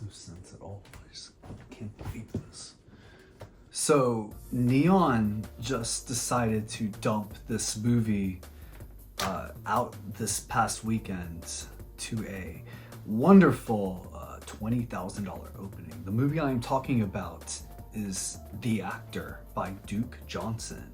no sense at all. I just can't believe this. So Neon just decided to dump this movie out this past weekend to a wonderful $20,000 opening. The movie I'm talking about is The Actor by Duke Johnson,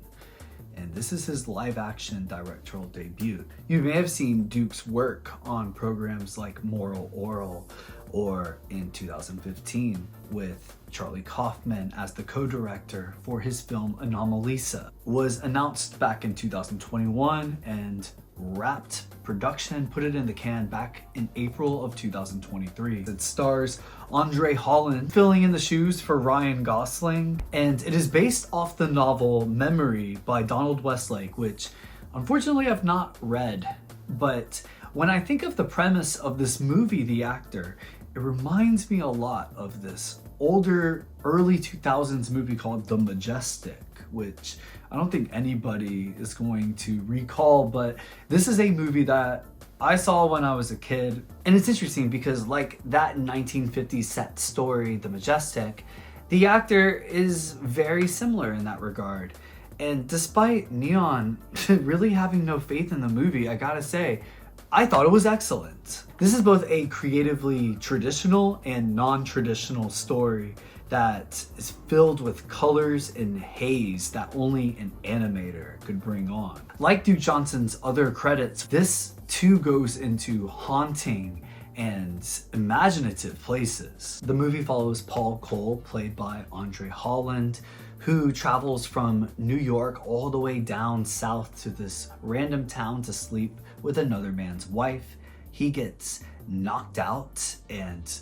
and this is his live-action directorial debut. You may have seen Duke's work on programs like Moral Oral, or in 2015 with Charlie Kaufman as the co-director for his film Anomalisa. Was announced back in 2021 and wrapped production, put it in the can back in April of 2023. It stars Andre Holland filling in the shoes for Ryan Gosling, and it is based off the novel Memory by Donald Westlake, which unfortunately I've not read. But when I think of the premise of this movie, The Actor, it reminds me a lot of this older, early 2000s movie called The Majestic, which I don't think anybody is going to recall, but this is a movie that I saw when I was a kid. And it's interesting because like that 1950s set story, The Majestic, The Actor is very similar in that regard. And despite Neon really having no faith in the movie, I gotta say, I thought it was excellent. This is both a creatively traditional and non-traditional story that is filled with colors and haze that only an animator could bring on. Like Duke Johnson's other credits, this too goes into haunting and imaginative places. The movie follows Paul Cole, played by Andre Holland, who travels from New York all the way down south to this random town to sleep with another man's wife. He gets knocked out and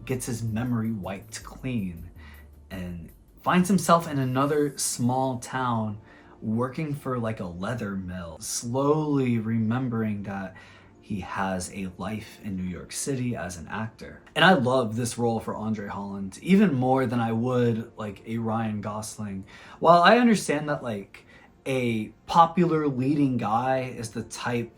gets his memory wiped clean and finds himself in another small town working for like a leather mill, slowly remembering that he has a life in New York City as an actor. And I love this role for Andre Holland, even more than I would like a Ryan Gosling. While I understand that like a popular leading guy is the type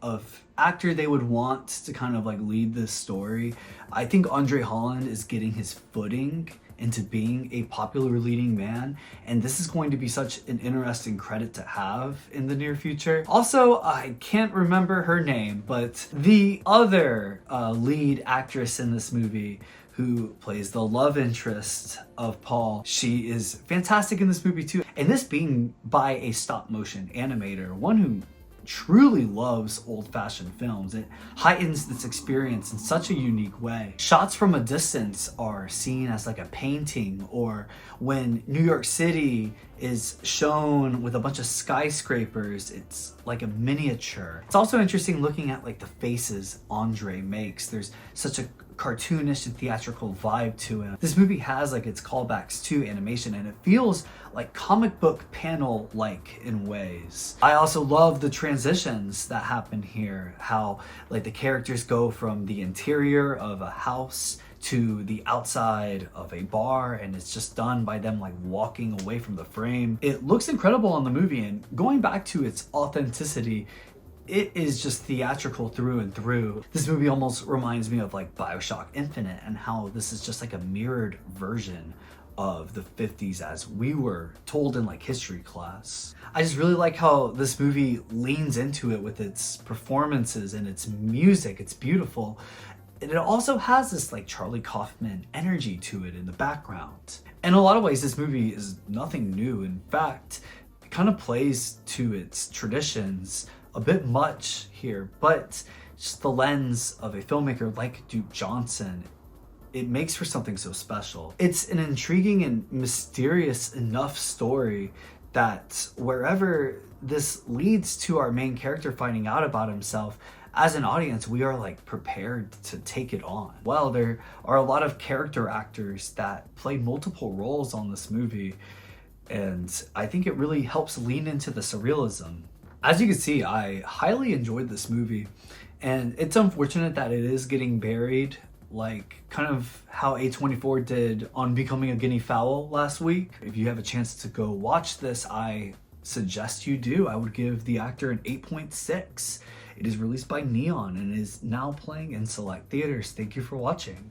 of actor they would want to kind of like lead this story, I think Andre Holland is getting his footing into being a popular leading man, and this is going to be such an interesting credit to have in the near future. Also, I can't remember her name, but the other lead actress in this movie who plays the love interest of Paul, she is fantastic in this movie too. And this being by a stop motion animator, one who truly loves old-fashioned films. It heightens this experience in such a unique way. Shots from a distance are seen as like a painting, or when New York City is shown with a bunch of skyscrapers, it's like a miniature. It's also interesting looking at like the faces Andre makes. There's such a cartoonish and theatrical vibe to it. This movie has like its callbacks to animation, and it feels like comic book panel-like in ways. I also love the transitions that happen here, how like the characters go from the interior of a house to the outside of a bar, and it's just done by them like walking away from the frame. It looks incredible in the movie, and going back to its authenticity, it is just theatrical through and through. This movie almost reminds me of like BioShock Infinite, and how this is just like a mirrored version of the 50s as we were told in like history class. I just really like how this movie leans into it with its performances and its music. It's beautiful. And it also has this like Charlie Kaufman energy to it in the background. In a lot of ways, this movie is nothing new. In fact, it kind of plays to its traditions a bit much here, but just the lens of a filmmaker like Duke Johnson, it makes for something so special. It's an intriguing and mysterious enough story that wherever this leads to our main character finding out about himself, as an audience, we are like prepared to take it on. Well, there are a lot of character actors that play multiple roles on this movie, and I think it really helps lean into the surrealism. As you can see, I highly enjoyed this movie, and it's unfortunate that it is getting buried, like kind of how A24 did on Becoming a Guinea Fowl last week. If you have a chance to go watch this, I suggest you do. I would give The Actor an 8.6. It is released by Neon and is now playing in select theaters. Thank you for watching.